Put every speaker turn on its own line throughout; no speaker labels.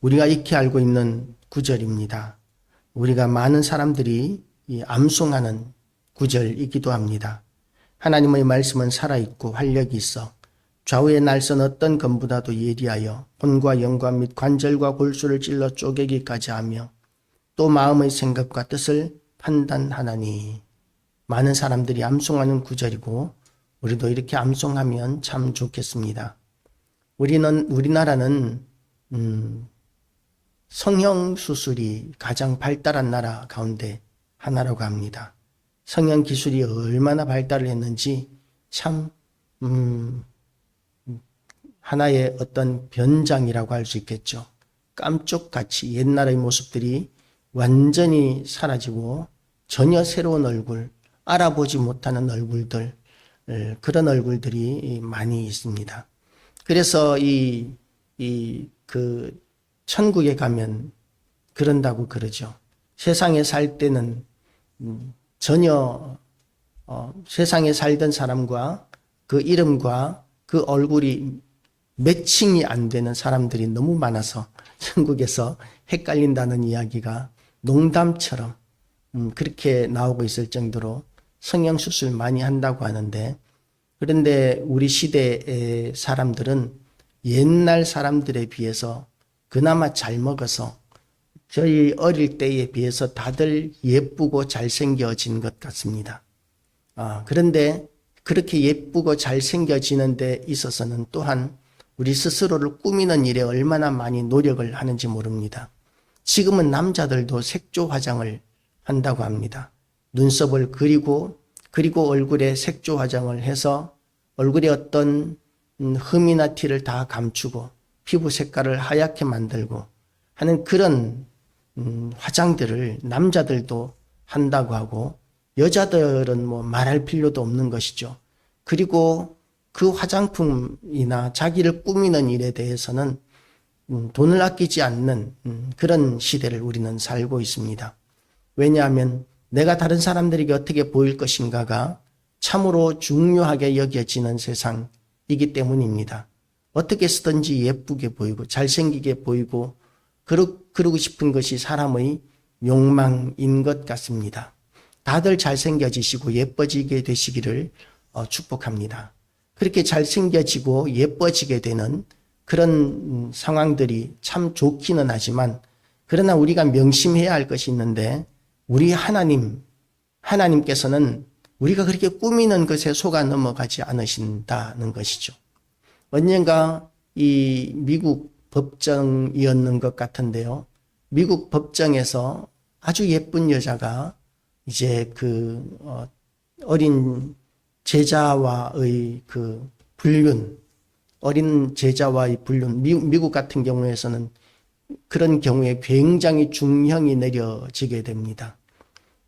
우리가 익히 알고 있는 구절입니다. 우리가 많은 사람들이 암송하는 구절이기도 합니다. 하나님의 말씀은 살아있고 활력이 있어 좌우의 날선 어떤 검보다도 예리하여 혼과 영과 및 관절과 골수를 찔러 쪼개기까지 하며 또 마음의 생각과 뜻을 판단하나니. 많은 사람들이 암송하는 구절이고 우리도 이렇게 암송하면 참 좋겠습니다. 우리나라는 성형수술이 가장 발달한 나라 가운데 하나라고 합니다. 성형기술이 얼마나 발달을 했는지 참 하나의 어떤 변장이라고 할 수 있겠죠. 깜쪽같이 옛날의 모습들이 완전히 사라지고 전혀 새로운 얼굴, 알아보지 못하는 얼굴들, 그런 얼굴들이 많이 있습니다. 그래서 천국에 가면 그런다고 그러죠. 세상에 살 때는 전혀 세상에 살던 사람과 그 이름과 그 얼굴이 매칭이 안 되는 사람들이 너무 많아서 천국에서 헷갈린다는 이야기가 농담처럼 그렇게 나오고 있을 정도로 성형수술 많이 한다고 하는데, 그런데 우리 시대의 사람들은 옛날 사람들에 비해서 그나마 잘 먹어서 저희 어릴 때에 비해서 다들 예쁘고 잘생겨진 것 같습니다. 그런데 그렇게 예쁘고 잘생겨지는 데 있어서는 또한 우리 스스로를 꾸미는 일에 얼마나 많이 노력을 하는지 모릅니다. 지금은 남자들도 색조 화장을 한다고 합니다. 눈썹을 그리고 얼굴에 색조 화장을 해서 얼굴에 어떤 흠이나 티를 다 감추고 피부 색깔을 하얗게 만들고 하는 그런 화장들을 남자들도 한다고 하고, 여자들은 뭐 말할 필요도 없는 것이죠. 그리고 그 화장품이나 자기를 꾸미는 일에 대해서는 돈을 아끼지 않는 그런 시대를 우리는 살고 있습니다. 왜냐하면 내가 다른 사람들에게 어떻게 보일 것인가가 참으로 중요하게 여겨지는 세상이기 때문입니다. 어떻게 쓰든지 예쁘게 보이고 잘생기게 보이고 그러고 싶은 것이 사람의 욕망인 것 같습니다. 다들 잘생겨지시고 예뻐지게 되시기를 축복합니다. 그렇게 잘생겨지고 예뻐지게 되는 그런 상황들이 참 좋기는 하지만, 그러나 우리가 명심해야 할 것이 있는데, 우리 하나님께서는 우리가 그렇게 꾸미는 것에 속아 넘어가지 않으신다는 것이죠. 언젠가 이 미국 법정이었는 것 같은데요. 미국 법정에서 아주 예쁜 여자가 이제 어린 제자와의 어린 제자와의 불륜, 미국 같은 경우에서는 그런 경우에 굉장히 중형이 내려지게 됩니다.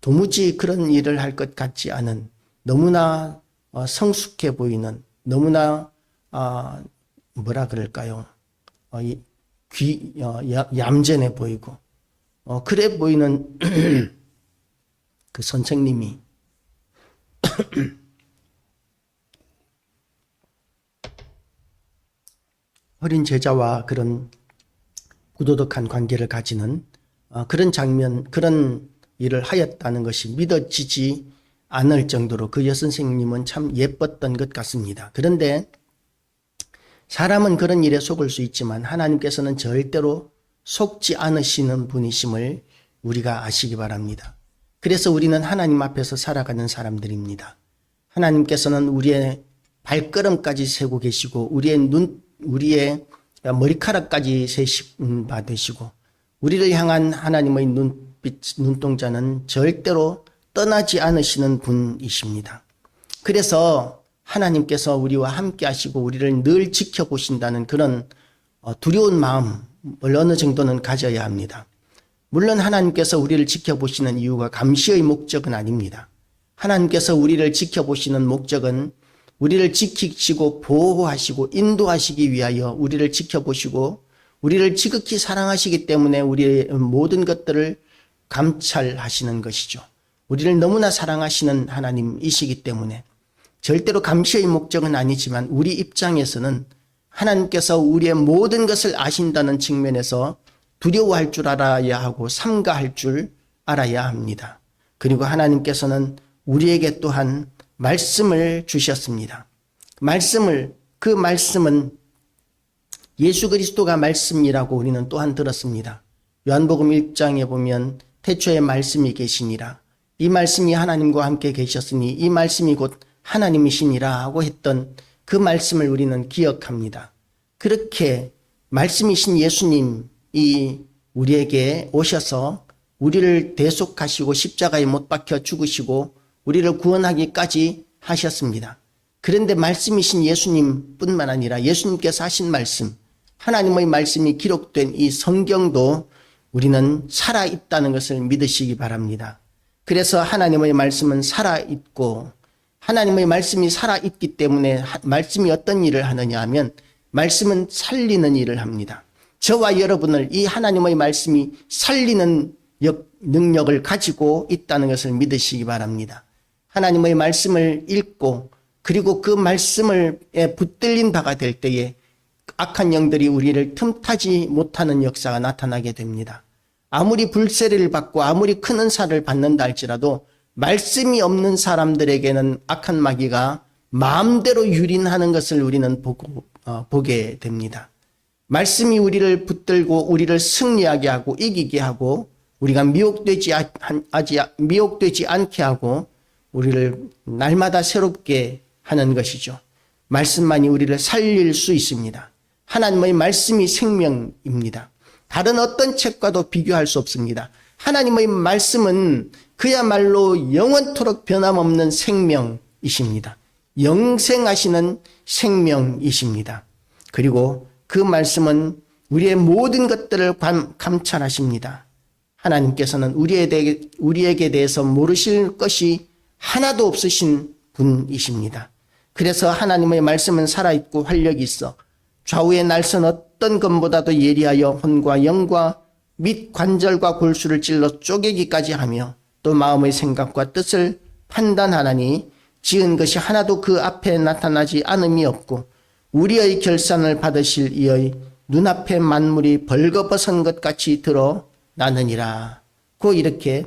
도무지 그런 일을 할 것 같지 않은, 너무나 성숙해 보이는, 너무나 뭐라 그럴까요? 얌전해 보이고 그래 보이는 그 선생님이 어린 제자와 그런 부도덕한 관계를 가지는 그런 장면, 그런 일을 하였다는 것이 믿어지지 않을 정도로 그 여선생님은 참 예뻤던 것 같습니다. 그런데 사람은 그런 일에 속을 수 있지만 하나님께서는 절대로 속지 않으시는 분이심을 우리가 아시기 바랍니다. 그래서 우리는 하나님 앞에서 살아가는 사람들입니다. 하나님께서는 우리의 발걸음까지 세고 계시고 우리의 머리카락까지 세심 받으시고, 우리를 향한 하나님의 눈동자는 절대로 떠나지 않으시는 분이십니다. 그래서 하나님께서 우리와 함께 하시고 우리를 늘 지켜보신다는 그런 두려운 마음을 어느 정도는 가져야 합니다. 물론 하나님께서 우리를 지켜보시는 이유가 감시의 목적은 아닙니다. 하나님께서 우리를 지켜보시는 목적은 우리를 지키시고 보호하시고 인도하시기 위하여 우리를 지켜보시고 우리를 지극히 사랑하시기 때문에 우리의 모든 것들을 감찰하시는 것이죠. 우리를 너무나 사랑하시는 하나님이시기 때문에 절대로 감시의 목적은 아니지만 우리 입장에서는 하나님께서 우리의 모든 것을 아신다는 측면에서 두려워할 줄 알아야 하고 삼가할 줄 알아야 합니다. 그리고 하나님께서는 우리에게 또한 말씀을 주셨습니다. 그 말씀은 예수 그리스도가 말씀이라고 우리는 또한 들었습니다. 요한복음 1장에 보면 태초에 말씀이 계시니라. 이 말씀이 하나님과 함께 계셨으니 이 말씀이 곧 하나님이시니라 하고 했던 그 말씀을 우리는 기억합니다. 그렇게 말씀이신 예수님이 우리에게 오셔서 우리를 대속하시고 십자가에 못 박혀 죽으시고 우리를 구원하기까지 하셨습니다. 그런데 말씀이신 예수님뿐만 아니라 예수님께서 하신 말씀, 하나님의 말씀이 기록된 이 성경도 우리는 살아있다는 것을 믿으시기 바랍니다. 그래서 하나님의 말씀은 살아있고 하나님의 말씀이 살아있기 때문에 말씀이 어떤 일을 하느냐 하면 말씀은 살리는 일을 합니다. 저와 여러분을 이 하나님의 말씀이 살리는 능력을 가지고 있다는 것을 믿으시기 바랍니다. 하나님의 말씀을 읽고 그리고 그 말씀을 붙들린 바가 될 때에 악한 영들이 우리를 틈타지 못하는 역사가 나타나게 됩니다. 아무리 불세례를 받고 아무리 큰 은사를 받는다 할지라도 말씀이 없는 사람들에게는 악한 마귀가 마음대로 유린하는 것을 우리는 보게 됩니다. 말씀이 우리를 붙들고 우리를 승리하게 하고 이기게 하고 우리가 미혹되지 않게 하고 우리를 날마다 새롭게 하는 것이죠. 말씀만이 우리를 살릴 수 있습니다. 하나님의 말씀이 생명입니다. 다른 어떤 책과도 비교할 수 없습니다. 하나님의 말씀은 그야말로 영원토록 변함없는 생명이십니다. 영생하시는 생명이십니다. 그리고 그 말씀은 우리의 모든 것들을 감찰하십니다. 하나님께서는 우리에게 대해서 모르실 것이 하나도 없으신 분이십니다. 그래서 하나님의 말씀은 살아있고 활력이 있어 좌우의 날선 어떤 것보다도 예리하여 혼과 영과 및 관절과 골수를 찔러 쪼개기까지 하며 또 마음의 생각과 뜻을 판단하나니 지은 것이 하나도 그 앞에 나타나지 않음이 없고 우리의 결산을 받으실 이의 눈앞에 만물이 벌거벗은 것 같이 드러나느니라. 고 이렇게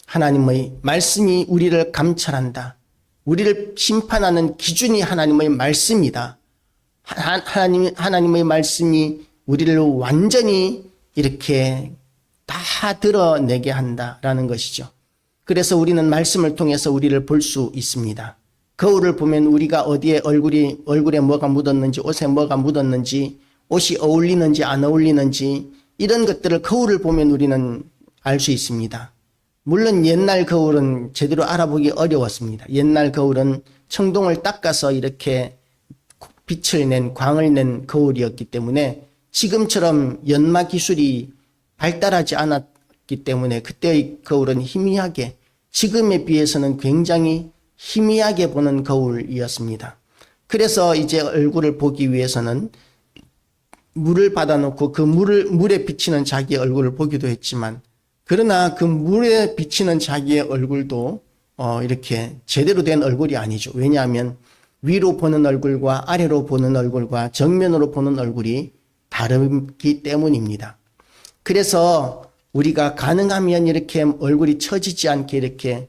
하나님의 말씀이 우리를 감찰한다. 우리를 심판하는 기준이 하나님의 말씀이다. 하나님의 말씀이 우리를 완전히 이렇게 다 드러내게 한다라는 것이죠. 그래서 우리는 말씀을 통해서 우리를 볼 수 있습니다. 거울을 보면 우리가 어디에 얼굴에 뭐가 묻었는지, 옷에 뭐가 묻었는지, 옷이 어울리는지 안 어울리는지 이런 것들을 거울을 보면 우리는 알 수 있습니다. 물론 옛날 거울은 제대로 알아보기 어려웠습니다. 옛날 거울은 청동을 닦아서 이렇게 빛을 낸 광을 낸 거울이었기 때문에 지금처럼 연마 기술이 발달하지 않았기 때문에 그때의 거울은 희미하게 지금에 비해서는 굉장히 희미하게 보는 거울이었습니다. 그래서 이제 얼굴을 보기 위해서는 물을 받아놓고 그 물에 비치는 자기 얼굴을 보기도 했지만 그러나 그 물에 비치는 자기의 얼굴도 이렇게 제대로 된 얼굴이 아니죠. 왜냐하면 위로 보는 얼굴과 아래로 보는 얼굴과 정면으로 보는 얼굴이 다르기 때문입니다. 그래서 우리가 가능하면 이렇게 얼굴이 처지지 않게 이렇게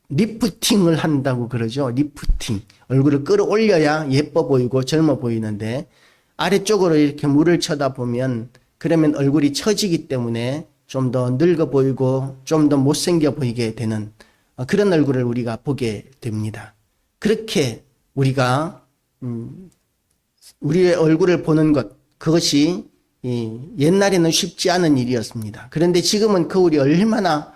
리프팅을 한다고 그러죠. 리프팅. 얼굴을 끌어올려야 예뻐 보이고 젊어 보이는데 아래쪽으로 이렇게 물을 쳐다보면 그러면 얼굴이 처지기 때문에 좀 더 늙어 보이고 좀 더 못생겨 보이게 되는 그런 얼굴을 우리가 보게 됩니다. 그렇게 우리가 우리의 얼굴을 보는 것, 그것이 옛날에는 쉽지 않은 일이었습니다. 그런데 지금은 거울이 얼마나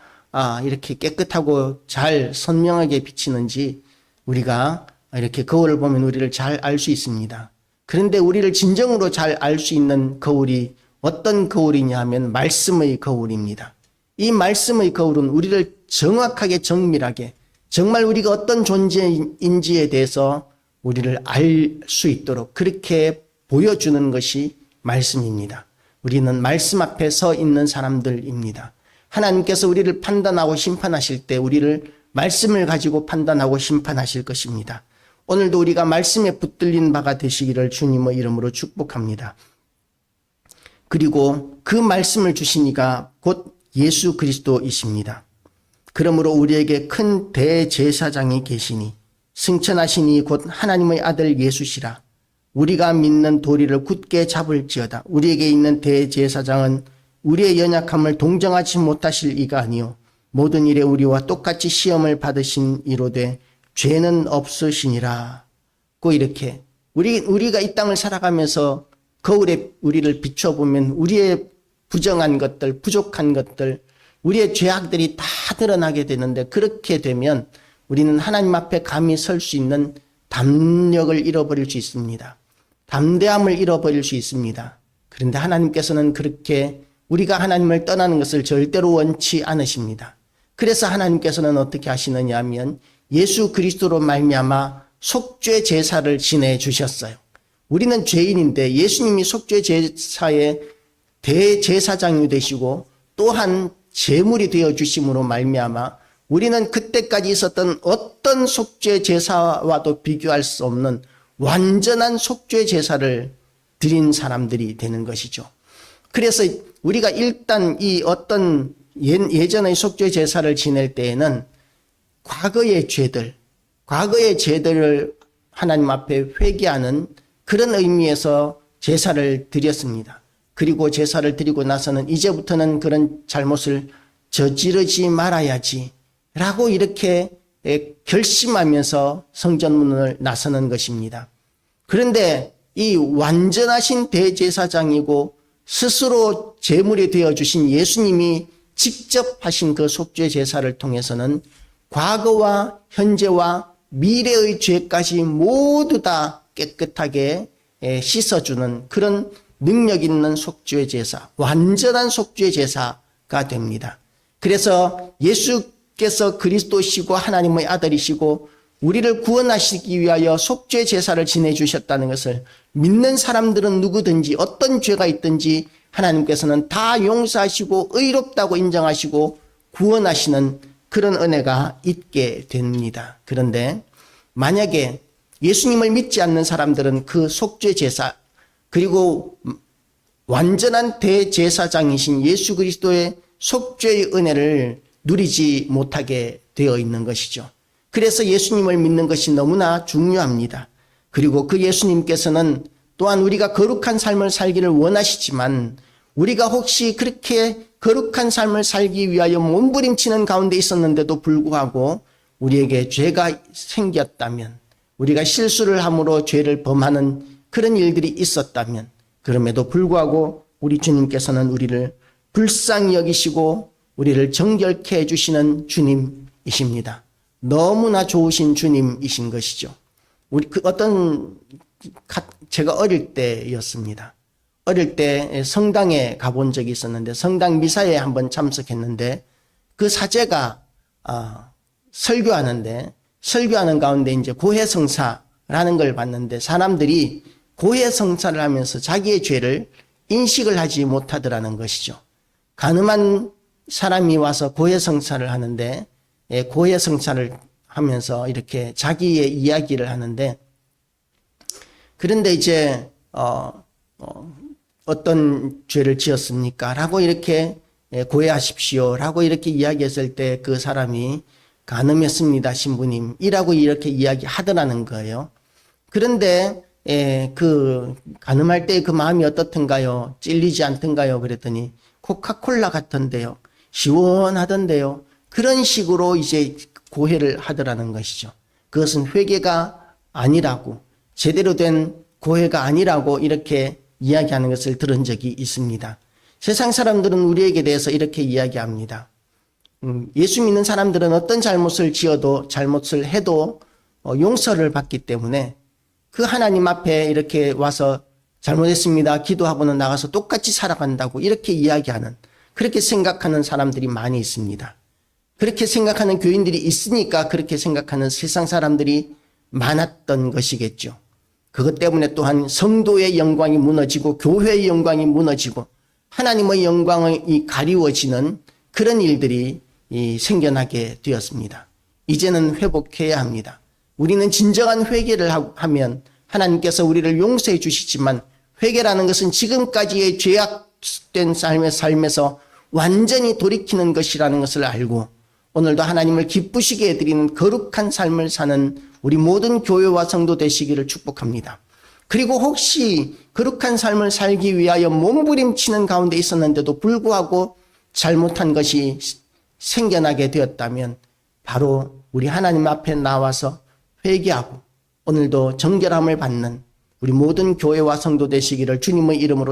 이렇게 깨끗하고 잘 선명하게 비치는지 우리가 이렇게 거울을 보면 우리를 잘 알 수 있습니다. 그런데 우리를 진정으로 잘 알 수 있는 거울이 어떤 거울이냐 하면 말씀의 거울입니다. 이 말씀의 거울은 우리를 정확하게 정밀하게 정말 우리가 어떤 존재인지에 대해서 우리를 알 수 있도록 그렇게 보여주는 것이 말씀입니다. 우리는 말씀 앞에 서 있는 사람들입니다. 하나님께서 우리를 판단하고 심판하실 때 우리를 말씀을 가지고 판단하고 심판하실 것입니다. 오늘도 우리가 말씀에 붙들린 바가 되시기를 주님의 이름으로 축복합니다. 그리고 그 말씀을 주신 이가 곧 예수 그리스도이십니다. 그러므로 우리에게 큰 대제사장이 계시니 승천하시니 곧 하나님의 아들 예수시라. 우리가 믿는 도리를 굳게 잡을지어다. 우리에게 있는 대제사장은 우리의 연약함을 동정하지 못하실 이가 아니요 모든 일에 우리와 똑같이 시험을 받으신 이로되 죄는 없으시니라. 고 이렇게 우리가 이 땅을 살아가면서 거울에 우리를 비춰보면 우리의 부정한 것들, 부족한 것들, 우리의 죄악들이 다 드러나게 되는데, 그렇게 되면 우리는 하나님 앞에 감히 설 수 있는 담력을 잃어버릴 수 있습니다. 담대함을 잃어버릴 수 있습니다. 그런데 하나님께서는 그렇게 우리가 하나님을 떠나는 것을 절대로 원치 않으십니다. 그래서 하나님께서는 어떻게 하시느냐 하면 예수 그리스도로 말미암아 속죄 제사를 지내주셨어요. 우리는 죄인인데 예수님이 속죄 제사의 대제사장이 되시고 또한 제물이 되어주심으로 말미암아 우리는 그때까지 있었던 어떤 속죄 제사와도 비교할 수 없는 완전한 속죄 제사를 드린 사람들이 되는 것이죠. 그래서 우리가 일단 이 어떤 예전의 속죄 제사를 지낼 때에는 과거의 죄들을 하나님 앞에 회개하는 그런 의미에서 제사를 드렸습니다. 그리고 제사를 드리고 나서는 이제부터는 그런 잘못을 저지르지 말아야지 라고 이렇게 결심하면서 성전문을 나서는 것입니다. 그런데 이 완전하신 대제사장이고 스스로 제물이 되어주신 예수님이 직접 하신 그 속죄 제사를 통해서는 과거와 현재와 미래의 죄까지 모두 다 깨끗하게 씻어주는 그런 능력 있는 속죄 제사, 완전한 속죄 제사가 됩니다. 그래서 예수께서 그리스도시고 하나님의 아들이시고 우리를 구원하시기 위하여 속죄 제사를 지내주셨다는 것을 믿는 사람들은 누구든지 어떤 죄가 있든지 하나님께서는 다 용서하시고 의롭다고 인정하시고 구원하시는 그런 은혜가 있게 됩니다. 그런데 만약에 예수님을 믿지 않는 사람들은 그 속죄 제사 그리고 완전한 대제사장이신 예수 그리스도의 속죄의 은혜를 누리지 못하게 되어 있는 것이죠. 그래서 예수님을 믿는 것이 너무나 중요합니다. 그리고 그 예수님께서는 또한 우리가 거룩한 삶을 살기를 원하시지만 우리가 혹시 그렇게 거룩한 삶을 살기 위하여 몸부림치는 가운데 있었는데도 불구하고 우리에게 죄가 생겼다면, 우리가 실수를 함으로 죄를 범하는 그런 일들이 있었다면, 그럼에도 불구하고 우리 주님께서는 우리를 불쌍히 여기시고 우리를 정결케 해주시는 주님이십니다. 너무나 좋으신 주님이신 것이죠. 제가 어릴 때였습니다. 어릴 때 성당에 가본 적이 있었는데 성당 미사에 한번 참석했는데 그 사제가 설교하는 가운데 이제 고해성사라는 걸 봤는데 사람들이 고해성사를 하면서 자기의 죄를 인식을 하지 못하더라는 것이죠. 가늠한 사람이 와서 고해성사를 하는데 고해성사를 하면서 이렇게 자기의 이야기를 하는데 그런데 이제 어떤 죄를 지었습니까? 라고 이렇게 고해하십시오. 라고 이렇게 이야기했을 때 그 사람이 간음했습니다, 신부님이라고 이렇게 이야기하더라는 거예요. 그런데 그 간음할 때 그 마음이 어떻던가요? 찔리지 않던가요? 그랬더니 코카콜라 같던데요. 시원하던데요. 그런 식으로 이제 고해를 하더라는 것이죠. 그것은 회개가 아니라고, 제대로 된 고해가 아니라고 이렇게 이야기하는 것을 들은 적이 있습니다. 세상 사람들은 우리에게 대해서 이렇게 이야기합니다. 예수 믿는 사람들은 어떤 잘못을 지어도 잘못을 해도 용서를 받기 때문에 그 하나님 앞에 이렇게 와서 잘못했습니다 기도하고는 나가서 똑같이 살아간다고 이렇게 이야기하는, 그렇게 생각하는 사람들이 많이 있습니다. 그렇게 생각하는 교인들이 있으니까 그렇게 생각하는 세상 사람들이 많았던 것이겠죠. 그것 때문에 또한 성도의 영광이 무너지고 교회의 영광이 무너지고 하나님의 영광이 가리워지는 그런 일들이 생겨나게 되었습니다. 이제는 회복해야 합니다. 우리는 진정한 회개를 하면 하나님께서 우리를 용서해 주시지만 회개라는 것은 지금까지의 죄악 잘못된 삶의 삶에서 완전히 돌이키는 것이라는 것을 알고 오늘도 하나님을 기쁘시게 해드리는 거룩한 삶을 사는 우리 모든 교회와 성도 되시기를 축복합니다. 그리고 혹시 거룩한 삶을 살기 위하여 몸부림치는 가운데 있었는데도 불구하고 잘못한 것이 생겨나게 되었다면 바로 우리 하나님 앞에 나와서 회개하고 오늘도 정결함을 받는 우리 모든 교회와 성도 되시기를 주님의 이름으로